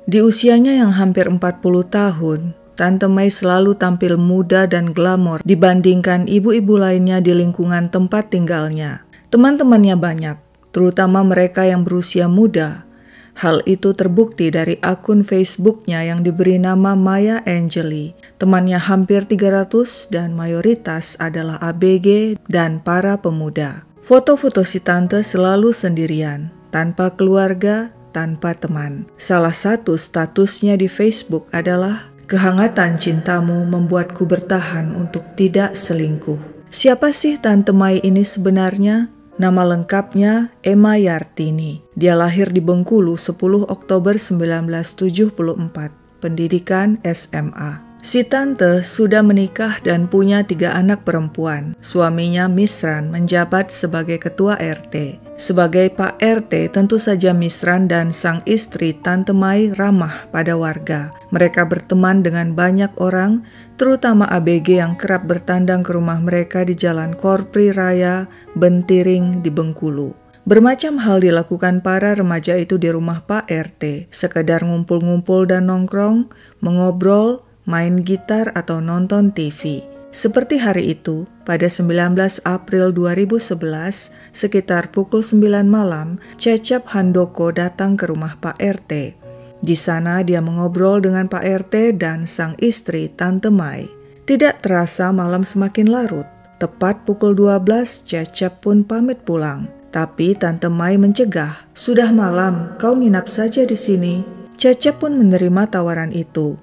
Di usianya yang hampir 40 tahun, Tante Mai selalu tampil muda dan glamor dibandingkan ibu-ibu lainnya di lingkungan tempat tinggalnya. Teman-temannya banyak, terutama mereka yang berusia muda. Hal itu terbukti dari akun Facebooknya yang diberi nama Maya Angelou. Temannya hampir 300 dan mayoritas adalah ABG dan para pemuda. Foto-foto si tante selalu sendirian, tanpa keluarga, tanpa teman. Salah satu statusnya di Facebook adalah, "Kehangatan cintamu membuatku bertahan untuk tidak selingkuh." Siapa sih Tante Mai ini sebenarnya? Nama lengkapnya Emma Yartini. Dia lahir di Bengkulu 10 Oktober 1974, pendidikan SMA. Si tante sudah menikah dan punya 3 anak perempuan. Suaminya Misran menjabat sebagai ketua RT. Sebagai Pak RT, tentu saja Misran dan sang istri Tante Mai ramah pada warga. Mereka berteman dengan banyak orang, terutama ABG yang kerap bertandang ke rumah mereka di Jalan Korpri Raya, Bentiring di Bengkulu. Bermacam hal dilakukan para remaja itu di rumah Pak RT, sekedar ngumpul-ngumpul dan nongkrong, mengobrol, main gitar atau nonton TV. Seperti hari itu, pada 19 April 2011, sekitar pukul 9 malam, Cecep Handoko datang ke rumah Pak RT. Di sana dia mengobrol dengan Pak RT dan sang istri Tante Mai. Tidak terasa malam semakin larut. Tepat pukul 12, Cecep pun pamit pulang. Tapi Tante Mai mencegah, "Sudah malam, kau nginap saja di sini." Cecep pun menerima tawaran itu.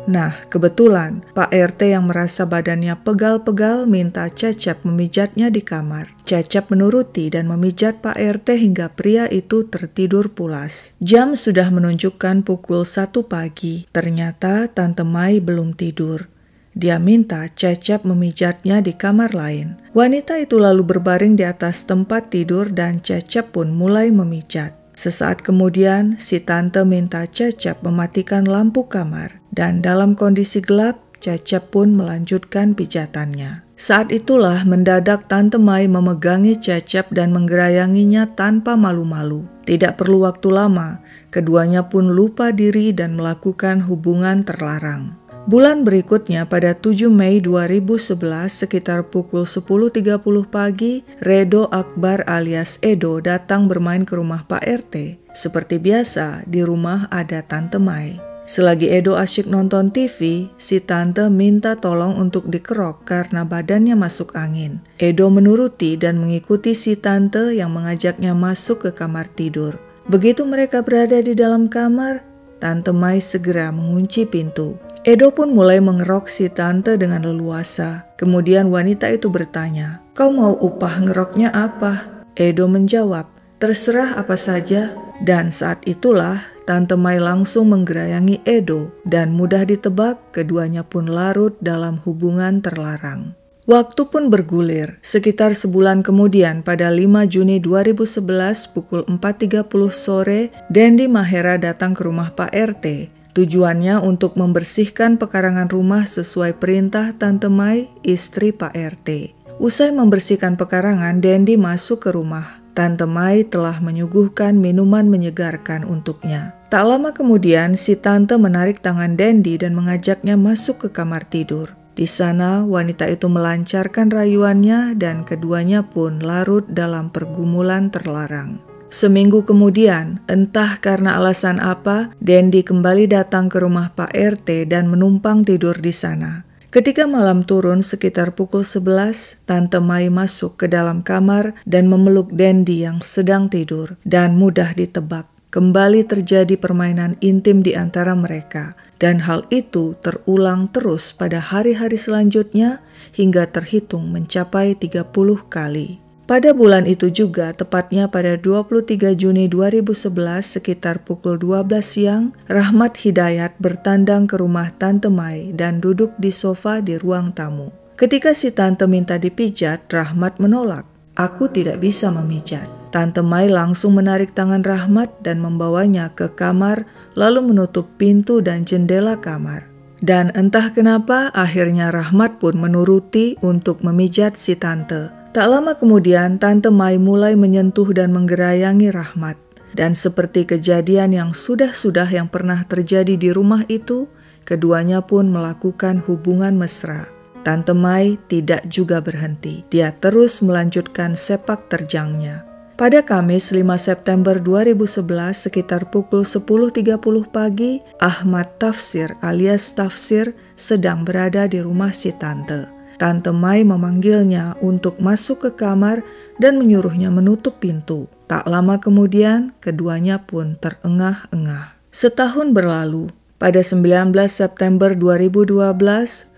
Nah, kebetulan Pak RT yang merasa badannya pegal-pegal minta Cecep memijatnya di kamar. Cecep menuruti dan memijat Pak RT hingga pria itu tertidur pulas. Jam sudah menunjukkan pukul 1 pagi. Ternyata Tante Mai belum tidur. Dia minta Cecep memijatnya di kamar lain. Wanita itu lalu berbaring di atas tempat tidur dan Cecep pun mulai memijat. Sesaat kemudian, si tante minta Cecep mematikan lampu kamar, dan dalam kondisi gelap, Cecep pun melanjutkan pijatannya. Saat itulah mendadak Tante Mai memegangi Cecep dan menggerayanginya tanpa malu-malu. Tidak perlu waktu lama, keduanya pun lupa diri dan melakukan hubungan terlarang. Bulan berikutnya pada 7 Mei 2011 sekitar pukul 10.30 pagi, Redo Akbar alias Edo datang bermain ke rumah Pak RT. Seperti biasa, di rumah ada Tante Mai. Selagi Edo asyik nonton TV, si tante minta tolong untuk dikerok karena badannya masuk angin. Edo menuruti dan mengikuti si tante yang mengajaknya masuk ke kamar tidur. Begitu mereka berada di dalam kamar, Tante Mai segera mengunci pintu. Edo pun mulai mengerok si tante dengan leluasa. Kemudian wanita itu bertanya, "Kau mau upah ngeroknya apa?" Edo menjawab, "Terserah apa saja." Dan saat itulah Tante Mai langsung menggerayangi Edo dan mudah ditebak keduanya pun larut dalam hubungan terlarang. Waktu pun bergulir. Sekitar sebulan kemudian pada 5 Juni 2011 pukul 4.30 sore, Dendi Mahera datang ke rumah Pak RT. Tujuannya untuk membersihkan pekarangan rumah sesuai perintah Tante Mai, istri Pak RT. Usai membersihkan pekarangan, Dendi masuk ke rumah. Tante Mai telah menyuguhkan minuman menyegarkan untuknya. Tak lama kemudian, si tante menarik tangan Dendi dan mengajaknya masuk ke kamar tidur. Di sana, wanita itu melancarkan rayuannya dan keduanya pun larut dalam pergumulan terlarang. Seminggu kemudian, entah karena alasan apa, Dendi kembali datang ke rumah Pak RT dan menumpang tidur di sana. Ketika malam turun sekitar pukul 11, Tante Mai masuk ke dalam kamar dan memeluk Dendi yang sedang tidur, dan mudah ditebak. Kembali terjadi permainan intim di antara mereka, dan hal itu terulang terus pada hari-hari selanjutnya hingga terhitung mencapai 30 kali. Pada bulan itu juga, tepatnya pada 23 Juni 2011 sekitar pukul 12 siang, Rahmat Hidayat bertandang ke rumah Tante Mai dan duduk di sofa di ruang tamu. Ketika si tante minta dipijat, Rahmat menolak. "Aku tidak bisa memijat." Tante Mai langsung menarik tangan Rahmat dan membawanya ke kamar, lalu menutup pintu dan jendela kamar. Dan entah kenapa, akhirnya Rahmat pun menuruti untuk memijat si tante. Tak lama kemudian, Tante Mai mulai menyentuh dan menggerayangi Rahmat. Dan seperti kejadian yang sudah-sudah yang pernah terjadi di rumah itu, keduanya pun melakukan hubungan mesra. Tante Mai tidak juga berhenti. Dia terus melanjutkan sepak terjangnya. Pada Kamis 5 September 2011 sekitar pukul 10.30 pagi, Ahmad Tafsir alias Tafsir sedang berada di rumah si tante. Tante Mai memanggilnya untuk masuk ke kamar dan menyuruhnya menutup pintu. Tak lama kemudian, keduanya pun terengah-engah. Setahun berlalu. Pada 19 September 2012,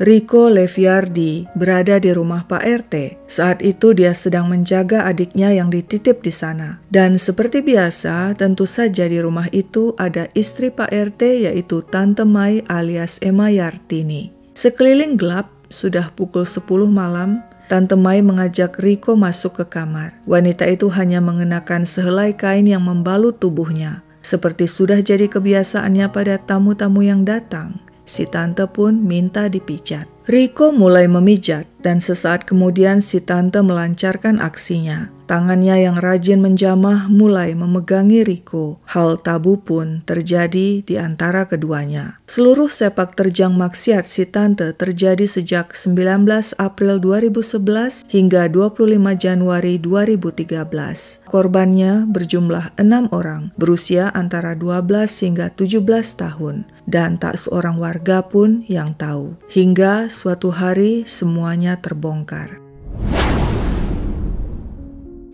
Rico Leviardi berada di rumah Pak RT. Saat itu dia sedang menjaga adiknya yang dititip di sana. Dan seperti biasa, tentu saja di rumah itu ada istri Pak RT yaitu Tante Mai alias Emma Yartini. Sekeliling gelap, sudah pukul 10 malam, Tante Mai mengajak Rico masuk ke kamar. Wanita itu hanya mengenakan sehelai kain yang membalut tubuhnya. Seperti sudah jadi kebiasaannya pada tamu-tamu yang datang, si tante pun minta dipijat. Rico mulai memijat dan sesaat kemudian si tante melancarkan aksinya. Tangannya yang rajin menjamah mulai memegangi Rico. Hal tabu pun terjadi di antara keduanya. Seluruh sepak terjang maksiat si tante terjadi sejak 19 April 2011 hingga 25 Januari 2013. Korbannya berjumlah 6 orang, berusia antara 12 hingga 17 tahun. Dan tak seorang warga pun yang tahu. Hingga suatu hari semuanya terbongkar.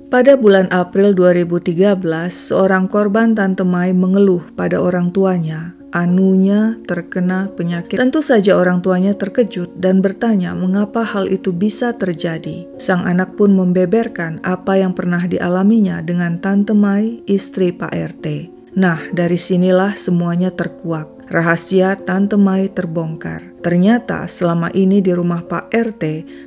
Pada bulan April 2013, seorang korban Tante Mai mengeluh pada orang tuanya. Anunya terkena penyakit. Tentu saja orang tuanya terkejut dan bertanya mengapa hal itu bisa terjadi. Sang anak pun membeberkan apa yang pernah dialaminya dengan Tante Mai, istri Pak RT. Nah, dari sinilah semuanya terkuak. Rahasia Tante Mai terbongkar. Ternyata selama ini di rumah Pak RT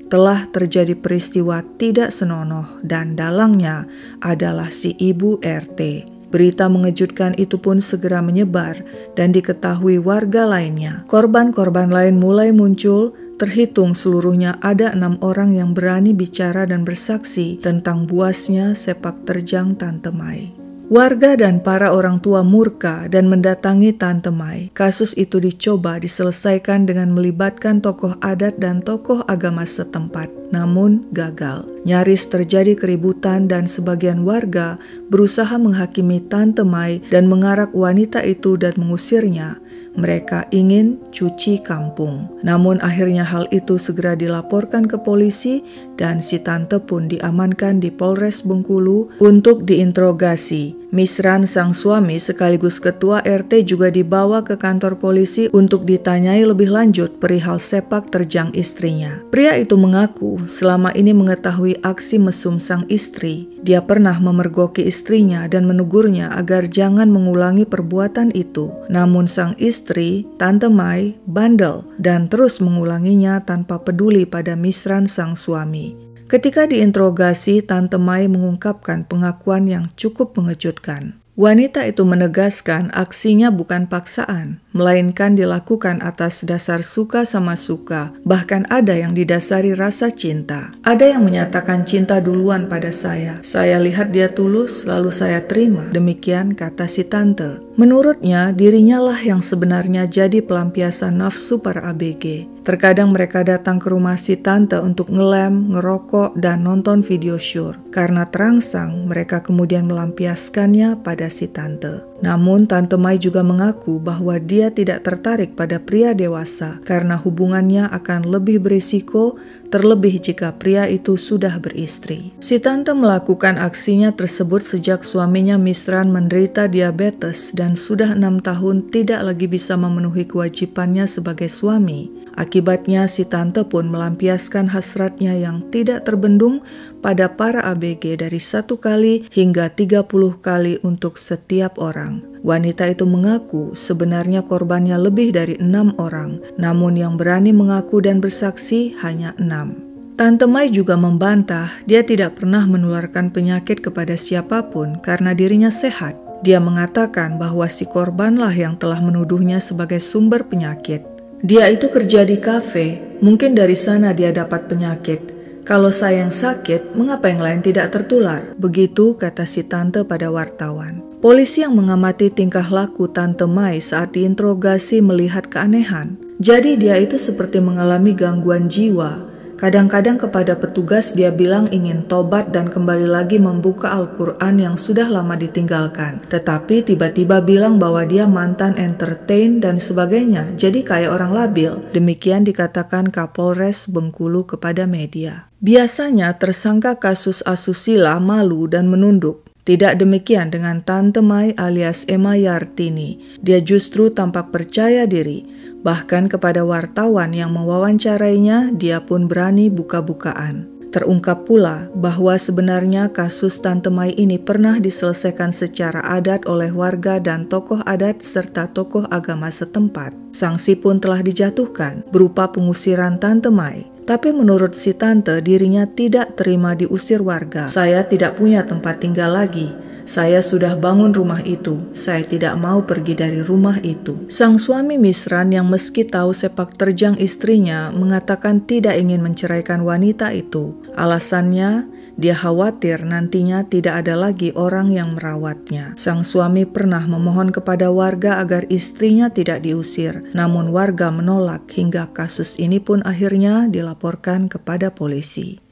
telah terjadi peristiwa tidak senonoh dan dalangnya adalah si ibu RT. Berita mengejutkan itu pun segera menyebar dan diketahui warga lainnya. Korban-korban lain mulai muncul, terhitung seluruhnya ada 6 orang yang berani bicara dan bersaksi tentang buasnya sepak terjang Tante Mai. Warga dan para orang tua murka dan mendatangi Tante Mai. Kasus itu dicoba diselesaikan dengan melibatkan tokoh adat dan tokoh agama setempat, namun gagal. Nyaris terjadi keributan dan sebagian warga berusaha menghakimi Tante Mai dan mengarak wanita itu dan mengusirnya. Mereka ingin cuci kampung. Namun akhirnya hal itu segera dilaporkan ke polisi dan si tante pun diamankan di Polres Bengkulu untuk diinterogasi. Misran sang suami sekaligus ketua RT juga dibawa ke kantor polisi untuk ditanyai lebih lanjut perihal sepak terjang istrinya. Pria itu mengaku selama ini mengetahui aksi mesum sang istri. Dia pernah memergoki istrinya dan menegurnya agar jangan mengulangi perbuatan itu. Namun sang istri, Tante Mai, bandel dan terus mengulanginya tanpa peduli pada Misran sang suami. Ketika diinterogasi, Tante Mai mengungkapkan pengakuan yang cukup mengejutkan. Wanita itu menegaskan aksinya bukan paksaan, melainkan dilakukan atas dasar suka sama suka, bahkan ada yang didasari rasa cinta. Ada yang menyatakan cinta duluan pada saya lihat dia tulus, lalu saya terima, demikian kata si tante. Menurutnya, dirinya lah yang sebenarnya jadi pelampiasan nafsu para ABG. Terkadang mereka datang ke rumah si tante untuk ngelem, ngerokok, dan nonton video syur. Karena terangsang, mereka kemudian melampiaskannya pada si tante. Namun Tante Mai juga mengaku bahwa dia tidak tertarik pada pria dewasa karena hubungannya akan lebih berisiko, terlebih jika pria itu sudah beristri. Si tante melakukan aksinya tersebut sejak suaminya Misran menderita diabetes dan sudah 6 tahun tidak lagi bisa memenuhi kewajibannya sebagai suami. Akibatnya si tante pun melampiaskan hasratnya yang tidak terbendung pada para ABG dari 1 kali hingga 30 kali untuk setiap orang. Wanita itu mengaku sebenarnya korbannya lebih dari 6 orang, namun yang berani mengaku dan bersaksi hanya 6. Tante Mai juga membantah dia tidak pernah menularkan penyakit kepada siapapun karena dirinya sehat. Dia mengatakan bahwa si korbanlah yang telah menuduhnya sebagai sumber penyakit. Dia itu kerja di kafe, mungkin dari sana dia dapat penyakit. Kalau saya yang sakit, mengapa yang lain tidak tertular? Begitu kata si tante pada wartawan. Polisi yang mengamati tingkah laku Tante Mai saat diinterogasi melihat keanehan. Jadi dia itu seperti mengalami gangguan jiwa. Kadang-kadang kepada petugas dia bilang ingin tobat dan kembali lagi membuka Al-Quran yang sudah lama ditinggalkan. Tetapi tiba-tiba bilang bahwa dia mantan entertain dan sebagainya, jadi kayak orang labil. Demikian dikatakan Kapolres Bengkulu kepada media. Biasanya tersangka kasus asusila malu dan menunduk. Tidak demikian dengan Tante Mai alias Emma Yartini. Dia justru tampak percaya diri. Bahkan kepada wartawan yang mewawancarainya, dia pun berani buka-bukaan. Terungkap pula bahwa sebenarnya kasus Tante Mai ini pernah diselesaikan secara adat oleh warga dan tokoh adat serta tokoh agama setempat. Sanksi pun telah dijatuhkan berupa pengusiran Tante Mai. Tapi menurut si tante, dirinya tidak terima diusir warga. Saya tidak punya tempat tinggal lagi. Saya sudah bangun rumah itu. Saya tidak mau pergi dari rumah itu. Sang suami Misran yang meski tahu sepak terjang istrinya mengatakan tidak ingin menceraikan wanita itu. Alasannya, dia khawatir nantinya tidak ada lagi orang yang merawatnya. Sang suami pernah memohon kepada warga agar istrinya tidak diusir, namun warga menolak hingga kasus ini pun akhirnya dilaporkan kepada polisi.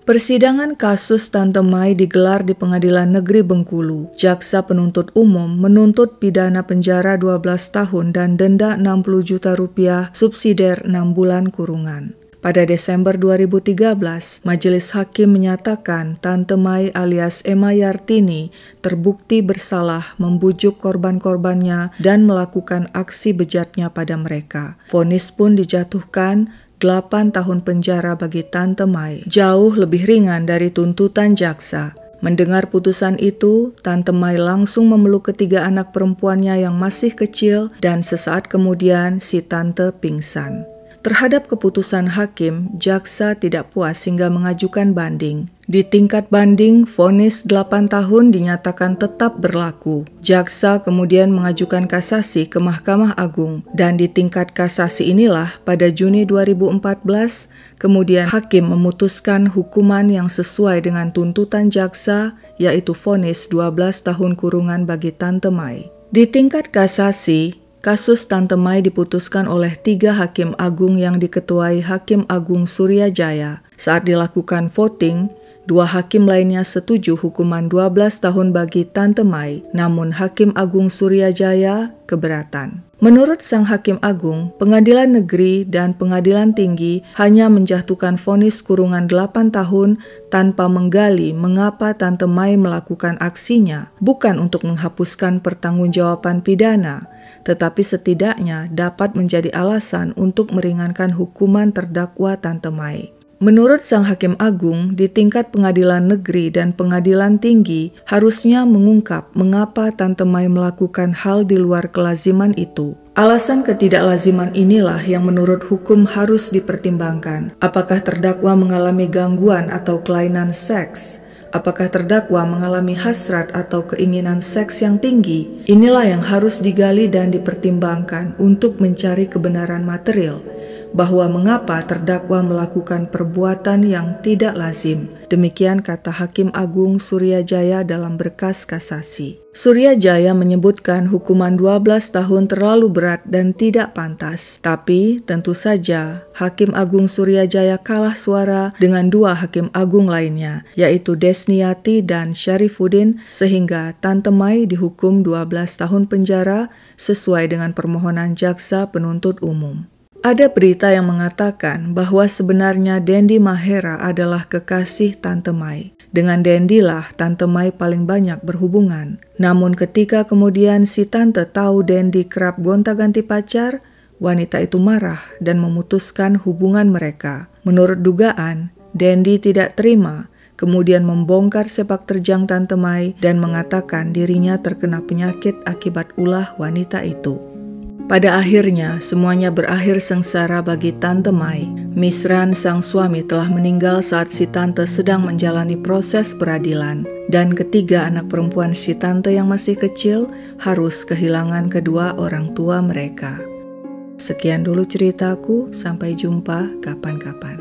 Persidangan kasus Tante Mai digelar di Pengadilan Negeri Bengkulu. Jaksa penuntut umum menuntut pidana penjara 12 tahun dan denda 60 juta rupiah, subsidiar 6 bulan kurungan. Pada Desember 2013, Majelis Hakim menyatakan Tante Mai alias Emma Yartini terbukti bersalah membujuk korban-korbannya dan melakukan aksi bejatnya pada mereka. Vonis pun dijatuhkan 8 tahun penjara bagi Tante Mai, jauh lebih ringan dari tuntutan jaksa. Mendengar putusan itu, Tante Mai langsung memeluk ketiga anak perempuannya yang masih kecil dan sesaat kemudian si tante pingsan. Terhadap keputusan hakim, jaksa tidak puas hingga mengajukan banding. Di tingkat banding, vonis 8 tahun dinyatakan tetap berlaku. Jaksa kemudian mengajukan kasasi ke Mahkamah Agung, dan di tingkat kasasi inilah pada Juni 2014, kemudian hakim memutuskan hukuman yang sesuai dengan tuntutan jaksa, yaitu vonis 12 tahun kurungan bagi Tante Mai. Di tingkat kasasi, kasus Tante Mai diputuskan oleh 3 hakim agung yang diketuai Hakim Agung Surya Jaya. Saat dilakukan voting, 2 hakim lainnya setuju hukuman 12 tahun bagi Tante Mai, namun Hakim Agung Surya Jaya keberatan. Menurut Sang Hakim Agung, Pengadilan Negeri dan Pengadilan Tinggi hanya menjatuhkan vonis kurungan 8 tahun tanpa menggali mengapa Tante Mai melakukan aksinya, bukan untuk menghapuskan pertanggungjawaban pidana, tetapi setidaknya dapat menjadi alasan untuk meringankan hukuman terdakwa Tante Mai. Menurut Sang Hakim Agung, di tingkat pengadilan negeri dan pengadilan tinggi harusnya mengungkap mengapa Tante Mai melakukan hal di luar kelaziman itu. Alasan ketidaklaziman inilah yang menurut hukum harus dipertimbangkan. Apakah terdakwa mengalami gangguan atau kelainan seks? Apakah terdakwa mengalami hasrat atau keinginan seks yang tinggi? Inilah yang harus digali dan dipertimbangkan untuk mencari kebenaran material bahwa mengapa terdakwa melakukan perbuatan yang tidak lazim. Demikian kata Hakim Agung Surya Jaya dalam berkas kasasi. Surya Jaya menyebutkan hukuman 12 tahun terlalu berat dan tidak pantas. Tapi tentu saja Hakim Agung Surya Jaya kalah suara dengan 2 hakim agung lainnya, yaitu Desniati dan Syarifuddin, sehingga Tante Mai dihukum 12 tahun penjara sesuai dengan permohonan jaksa penuntut umum. Ada berita yang mengatakan bahwa sebenarnya Dendi Mahera adalah kekasih Tante Mai. Dengan Dendi lah Tante Mai paling banyak berhubungan. Namun ketika kemudian si tante tahu Dendi kerap gonta-ganti pacar, wanita itu marah dan memutuskan hubungan mereka. Menurut dugaan, Dendi tidak terima, kemudian membongkar sepak terjang Tante Mai dan mengatakan dirinya terkena penyakit akibat ulah wanita itu. Pada akhirnya, semuanya berakhir sengsara bagi Tante Mai. Misran sang suami telah meninggal saat si tante sedang menjalani proses peradilan. Dan ketiga anak perempuan si tante yang masih kecil harus kehilangan kedua orang tua mereka. Sekian dulu ceritaku, sampai jumpa kapan-kapan.